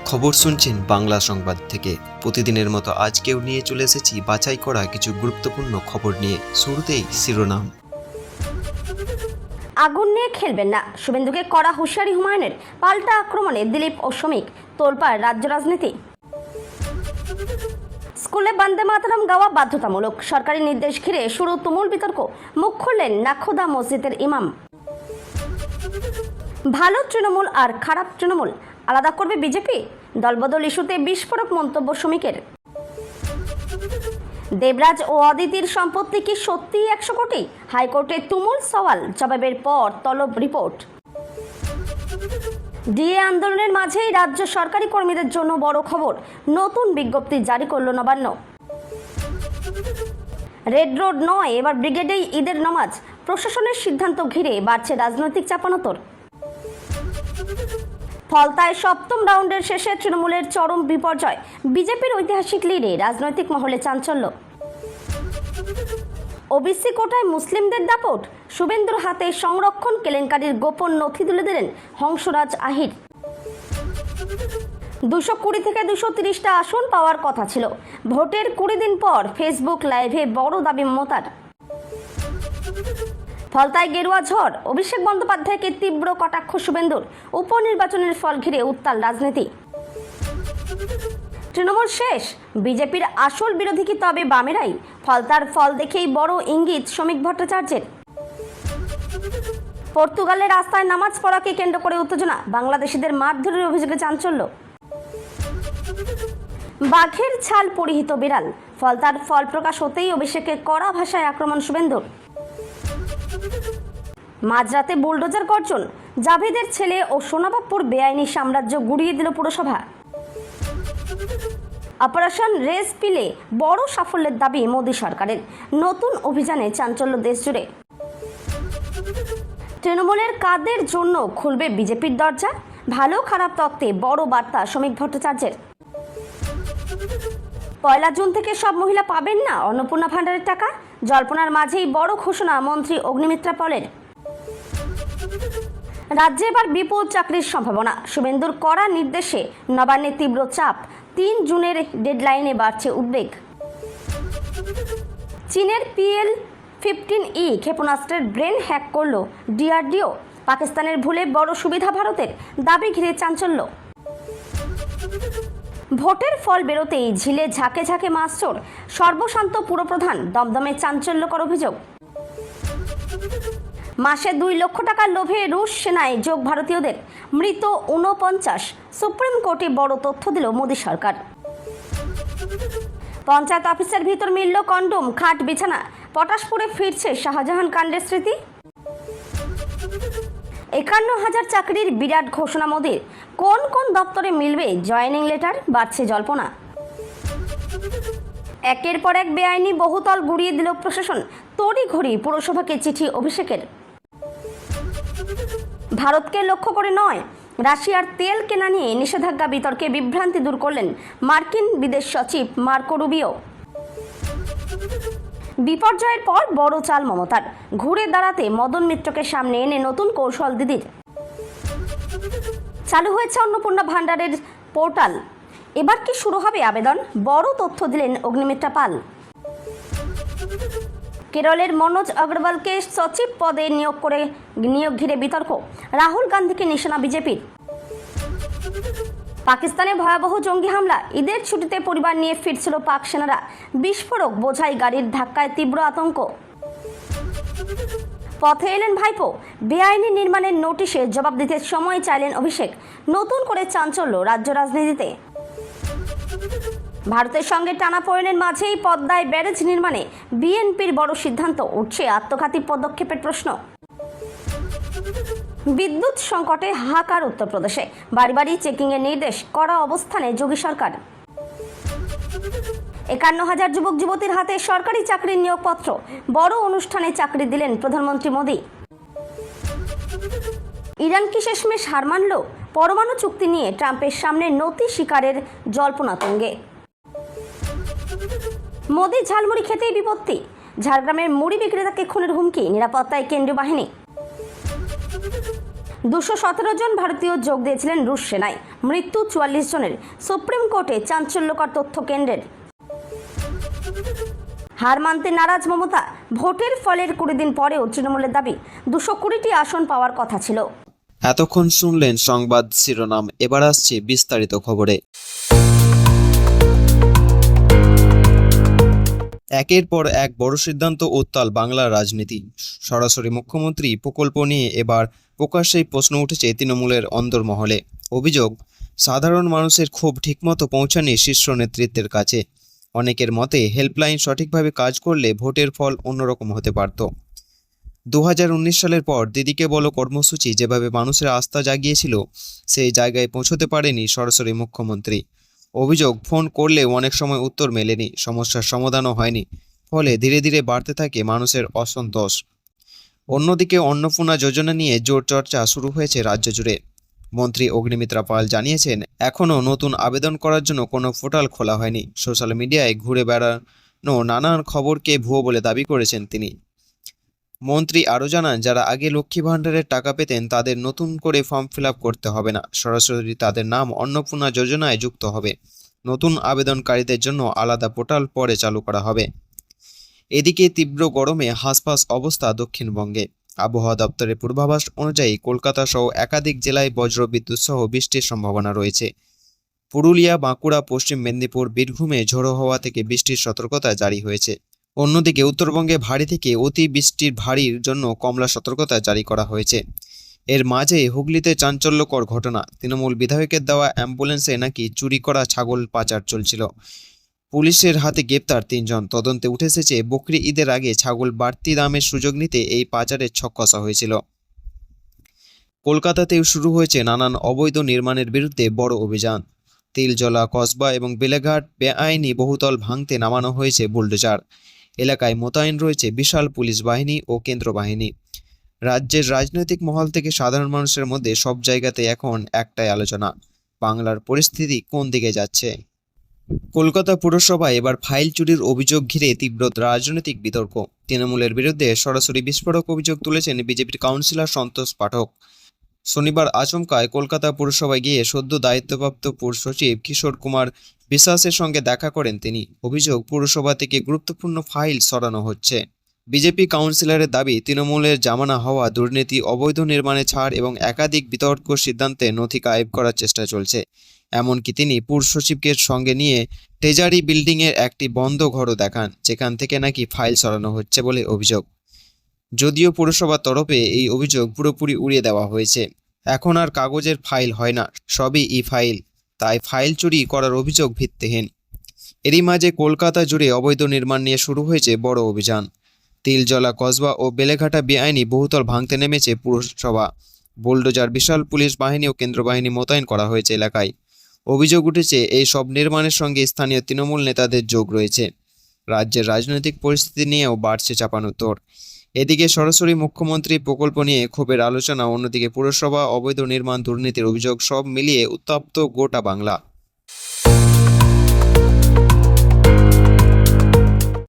খবর শুনছেন বাংলা সংবাদ থেকে। প্রতিদিনের মতো আজকেও নিয়ে চলে এসেছি বাছাই করা কিছু গুরুত্বপূর্ণ খবর নিয়ে। শুরুতেই শিরোনাম। আগুন নিয়ে খেলবেন না, শুভেন্দুকে কড়া হুঁশিয়ারি হুমায়ুনের। পাল্টা আক্রমণে দিলীপ ও শ্রমিক, তোলপাড় রাজ্য রাজনীতি। স্কুলে বন্দে মাতরম গাওয়া বাধ্যতামূলক, সরকারি নির্দেশ ঘিরে শুরু তুমুল বিতর্ক। মুখ খুললেন নাখোদা মসজিদের ইমাম। ভালো তৃণমূল আর খারাপ তৃণমূল আলাদা করবে বিজেপি। দলবদল ইস্যুতে বিস্ফোরক মন্তব্য শ্রমিকের। দেবরাজ ও অদিতির সম্পত্তি কি সত্যিই 100 কোটি? হাইকোর্টে তুমুল সওয়াল, জবাবের পর তলব রিপোর্ট। ডিএ আন্দোলনের মাঝেই রাজ্য সরকারি কর্মীদের জন্য বড় খবর, নতুন বিজ্ঞপ্তি জারি করল নবান্ন। রেড রোড নয়, এবার ব্রিগেডেই ঈদের নামাজ। প্রশাসনের সিদ্ধান্ত ঘিরে বাড়ছে রাজনৈতিক চাপানোতর। ফলতায় সপ্তম রাউন্ডের শেষে তৃণমূলের চরম বিপর্যয়, বিজেপির ঐতিহাসিক লিডে রাজনৈতিক মহলে চাঞ্চল্য। ওবিসি কোটায় মুসলিমদের দাপট, শুভেন্দুর হাতে সংরক্ষণ কেলেঙ্কারির গোপন নথি তুলে দিলেন হংসরাজ আহির। 220 থেকে 230টা আসন পাওয়ার কথা ছিল, ভোটের 20 দিন পর ফেসবুক লাইভে বড় দাবি মমতার। ফলতায় গেরুয়া ঝড়, অভিষেক বন্দ্যোপাধ্যায়কে তীব্র কটাক্ষ শুভেন্দুর। উপনির্বাচনের ফল ঘিরে উত্তাল রাজনীতি। তৃণমূল শেষ, বিজেপির আসল বিরোধী কি তবে বামেরাই? ফলতার ফল দেখেই বড় ইঙ্গিত শ্রমিক ভট্টাচার্যের। পর্তুগালে রাস্তায় নামাজ পড়াকে কেন্দ্র করে উত্তেজনা, বাংলাদেশিদের মারধরের অভিযোগে চাঞ্চল্য। বাঘের ছাল পরিহিত বিড়াল, ফলতার ফল প্রকাশ হতেই অভিষেকের কড়া ভাষায় আক্রমণ শুভেন্দুর। মাঝরাতে বুলডোজার গর্জন, জাভেদের ছেলে ও সোনাবাবপুর বেআইনি সাম্রাজ্য গুড়িয়ে দিল পুরসভা। অপারেশন রেস পিলে বড় সাফল্যের দাবি মোদী সরকারের, নতুন অভিযানে চাঞ্চল্য দেশ জুড়ে। তৃণমূলের কাদের জন্য খুলবে বিজেপির দরজা? ভালো খারাপ তত্ত্বে বড় বার্তা শ্রমিক ভট্টাচার্যের। 1 জুন থেকে সব মহিলা পাবেন না অন্নপূর্ণা ভাণ্ডারের টাকা, জল্পনার মাঝেই বড় ঘোষণা মন্ত্রী অগ্নিমিত্রা পলের। রাজ্যে এবার বিপুল চাকরির সম্ভাবনা, শুভেন্দুর কড়া নির্দেশে নবান্নে তীব্র চাপ। 3 জুনের ডেডলাইনে বাড়ছে উদ্বেগ। চীনের PL-15E ক্ষেপণাস্ত্রের ব্রেন হ্যাক করল DRDO, পাকিস্তানের ভুলে বড় সুবিধা ভারতের, দাবি ঘিরে চাঞ্চল্য। ভোটের ফল বেরোতেই ঝিলে ঝাঁকে ঝাঁকে মাছ চোর, সর্বশান্ত পুরপ্রধান, দমদমে চাঞ্চল্যকর অভিযোগ। মাসে 2 লক্ষ টাকার লোভে রুশ সেনায় যোগ ভারতীয়দের, মৃত 49। সুপ্রিম কোর্টে বড় তথ্য দিল মোদী সরকার। পঞ্চায়েত অফিসের ভিতর মিলল কন্ডোম, খাট বিছানা। পটাশপুরে ফিরছে শাহজাহান কাণ্ডের স্মৃতি। 51,000 চাকরির বিরাট ঘোষণা মোদীর, কোন কোন দপ্তরে মিলবে জয়েনিং লেটার? বাড়ছে জল্পনা। একের পর এক বেআইনি বহুতল গুড়িয়ে দিল প্রশাসন, তড়িঘড়ি পুরসভাকে চিঠি অভিষেকের। ভারতকে লক্ষ্য করে নয়, রাশিয়ার তেল কেনা নিয়ে নিষেধাজ্ঞা বিতর্কে বিভ্রান্তি দূর করলেন মার্কিন বিদেশ সচিব মার্কো রুবিও। বিপর্যয়ের পর বড় চাল মমতার, ঘুরে দাঁড়াতে মদন মিত্রকে সামনে এনে নতুন কৌশল দিদির। চালু হয়েছে অন্নপূর্ণা ভাণ্ডারের পোর্টাল, এবার কি শুরু হবে আবেদন? বড় তথ্য দিলেন অগ্নিমিত্রা পাল। কেরলের মনোজ অগ্রওয়ালকে সচিব পদে নিয়োগ ঘিরে বিতর্ক, রাহুল গান্ধীকে নিশানা বিজেপির। পাকিস্তানে ভয়াবহ জঙ্গি হামলা, ঈদের ছুটিতে পরিবার নিয়ে ফিরছিল পাক সেনারা, বিস্ফোরক বোঝাই গাড়ির ধাক্কায় তীব্র আতঙ্ক। পথে এলেন ভাইপো, বেআইনি নির্মাণের নোটিশে জবাব দিতে সময় চাইলেন অভিষেক। নতুন করে চাঞ্চল্য রাজ্য রাজনীতিতে। ভারতের সঙ্গে টানাপোড়েনের মাঝেই পদ্মায় ব্যারেজ নির্মাণে বিএনপির বড় সিদ্ধান্ত, উঠছে আত্মঘাতী পদক্ষেপের প্রশ্ন। বিদ্যুৎ সংকটে হাহাকার উত্তরপ্রদেশে, বাড়ি বাড়ি চেকিংয়ের নির্দেশ, কড়া অবস্থানে যোগী সরকার। 51,000 যুবক যুবতীর হাতে সরকারি চাকরির নিয়োগপত্র, বড় অনুষ্ঠানে চাকরি দিলেন প্রধানমন্ত্রী মোদী। ইরান কি শেষমেশ হার মানল? পরমাণু চুক্তি নিয়ে ট্রাম্পের সামনে নতি শিকারের জল্পনা তুঙ্গে। মোদী ঝালমুড়ি খেতেই বিপত্তি, ঝাড়গ্রামের মুড়ি বিক্রেতাকে খুনের হুমকি, নিরাপত্তায় কেন্দ্রীয় বাহিনী। 217 জন ভারতীয় যোগ দিয়েছিলেন রুশ সেনায়, মৃত্যু 44 জনের। সুপ্রিম কোর্টে চাঞ্চল্যকর তথ্য কেন্দ্রের। হার মানতে নারাজ মমতা, ভোটের ফলের 20 দিন পরেও তৃণমূলের দাবি 220টি আসন পাওয়ার কথা ছিল। এতক্ষণ শুনলেন সংবাদ শিরোনাম, এবার আসছে বিস্তারিত খবরে। একের পর এক বড় সিদ্ধান্ত উত্তাল বাংলার রাজনীতি। সরাসরি মুখ্যমন্ত্রী প্রকল্প নিয়ে এবার প্রকাশ্যেই প্রশ্ন উঠেছে তৃণমূলের অন্দরমহলে। অভিযোগ, সাধারণ মানুষের ক্ষোভ ঠিকমতো পৌঁছায়নি শীর্ষ নেতৃত্বের কাছে। অনেকের মতে হেল্পলাইন সঠিকভাবে কাজ করলে ভোটের ফল অন্যরকম হতে পারত। 2019 সালের পর দিদিকে বলো কর্মসূচি যেভাবে মানুষের আস্থা জাগিয়েছিল, সেই জায়গায় পৌঁছতে পারেনি সরাসরি মুখ্যমন্ত্রী। অভিযোগ, ফোন করলেও অনেক সময় উত্তর মেলেনি, সমস্যার সমাধানও হয়নি, ফলে ধীরে ধীরে বাড়তে থাকে মানুষের অসন্তোষ। অন্যদিকে অন্নপূর্ণা যোজনা নিয়ে জোর চর্চা শুরু হয়েছে রাজ্য জুড়ে। মন্ত্রী অগ্নিমিত্রা পাল জানিয়েছেন, এখনও নতুন আবেদন করার জন্য কোনো পোর্টাল খোলা হয়নি। সোশ্যাল মিডিয়ায় ঘুরে বেড়ানো নানান খবরকে ভুয়ো বলে দাবি করেছেন তিনি। মন্ত্রী আরও জানান, যারা আগে লক্ষ্মী ভাণ্ডারের টাকা পেতেন তাদের নতুন করে ফর্ম ফিল আপ করতে হবে না, সরাসরি তাদের নাম অন্নপূর্ণা যোজনায় যুক্ত হবে। নতুন আবেদনকারীদের জন্য আলাদা পোর্টাল পরে চালু করা হবে। এদিকে তীব্র গরমে হাঁসফাঁস অবস্থা দক্ষিণবঙ্গে। আবহাওয়া দপ্তরের পূর্বাভাস অনুযায়ী কলকাতা সহ একাধিক জেলায় বজ্রবিদ্যুৎ সহ বৃষ্টির সম্ভাবনা রয়েছে। পুরুলিয়া, বাঁকুড়া, পশ্চিম মেদিনীপুর, বীরভূমে ঝোড়ো হওয়া থেকে বৃষ্টির সতর্কতা জারি হয়েছে। অন্যদিকে উত্তরবঙ্গে ভারী থেকে অতি বৃষ্টির ভারীর জন্য কমলা সতর্কতা জারি করা হয়েছে। এর মাঝে হুগলিতে চাঞ্চল্যকর ঘটনা। তৃণমূল বিধায়কের দেওয়া অ্যাম্বুলেন্সে নাকি চুরি করা ছাগল পাচার চলছিল। পুলিশের হাতে গ্রেপ্তার 3 জন। তদন্তে উঠে এসেছে, বকরি ঈদের আগে ছাগল বাড়তি দামের সুযোগ নিতে এই পাচারের ছক কষা হয়েছিল। কলকাতাতেও শুরু হয়েছে নানান অবৈধ নির্মাণের বিরুদ্ধে বড় অভিযান। তিলজলা, কসবা এবং বেলেঘাট বেআইনি বহুতল ভাঙতে নামানো হয়েছে বুলডোজার। এলাকায় মোতায়েন রয়েছে বিশাল পুলিশ বাহিনী ও কেন্দ্র বাহিনী। রাজ্যের রাজনৈতিক মহল থেকে সাধারণ মানুষের মধ্যে সব জায়গাতে এখন একটাই আলোচনা, বাংলার পরিস্থিতি কোন দিকে যাচ্ছে। কলকাতা পুরসভায় এবার ফাইল চুরির অভিযোগ ঘিরে তীব্র রাজনৈতিক বিতর্ক। তৃণমূলের বিরুদ্ধে সরাসরি বিস্ফোরক অভিযোগ তুলেছেন বিজেপির কাউন্সিলর সন্তোষ পাঠক। শনিবার আচমকায় কলকাতা পুরসভায় গিয়ে সদ্য দায়িত্বপ্রাপ্ত পুর সচিব কিশোর কুমার বিশ্বাসের সঙ্গে দেখা করেন তিনি। অভিযোগ, পুরসভা থেকে গুরুত্বপূর্ণ ফাইল সরানো হচ্ছে। বিজেপি কাউন্সিলরের দাবি, তৃণমূলের জামানা হওয়া দুর্নীতি, অবৈধ নির্মাণে ছাড় এবং একাধিক বিতর্ক সিদ্ধান্তে নথি গায়েব করার চেষ্টা চলছে। এমনকি তিনি পুর সচিবকে সঙ্গে নিয়ে ট্রেজারি বিল্ডিংয়ের একটি বন্ধ ঘরও দেখান, যেখান থেকে নাকি ফাইল সরানো হচ্ছে বলে অভিযোগ। যদিও পুরসভার তরফে এই অভিযোগ পুরোপুরি উড়িয়ে দেওয়া হয়েছে। এখন আর কাগজের ফাইল হয় না, সবই ই ফাইল, তাই ফাইল চুরি করার অভিযোগ ভিত্তিহীন। এরই মাঝে কলকাতা জুড়ে অবৈধ নির্মাণ নিয়ে শুরু হয়েছে বড় অভিযান। তিলজলা, কসবা ও বেলেঘাটা বেআইনি বহুতল ভাঙতে নেমেছে পুরসভা। বুলডোজার, বিশাল পুলিশ বাহিনী ও কেন্দ্র বাহিনী মোতায়েন করা হয়েছে এলাকায়। অভিযোগ উঠেছে, এই সব নির্মাণের সঙ্গে স্থানীয় তৃণমূল নেতাদের যোগ রয়েছে। রাজ্যের রাজনৈতিক পরিস্থিতি নিয়েও বাড়ছে চাপানোতর। এদিকে সরাসরি মুখ্যমন্ত্রী প্রকল্প নিয়ে ক্ষোভের আলোচনা, অন্যদিকে পুরসভা, অবৈধ নির্মাণ, দুর্নীতির অভিযোগ, সব মিলিয়ে উত্তপ্ত গোটা বাংলা।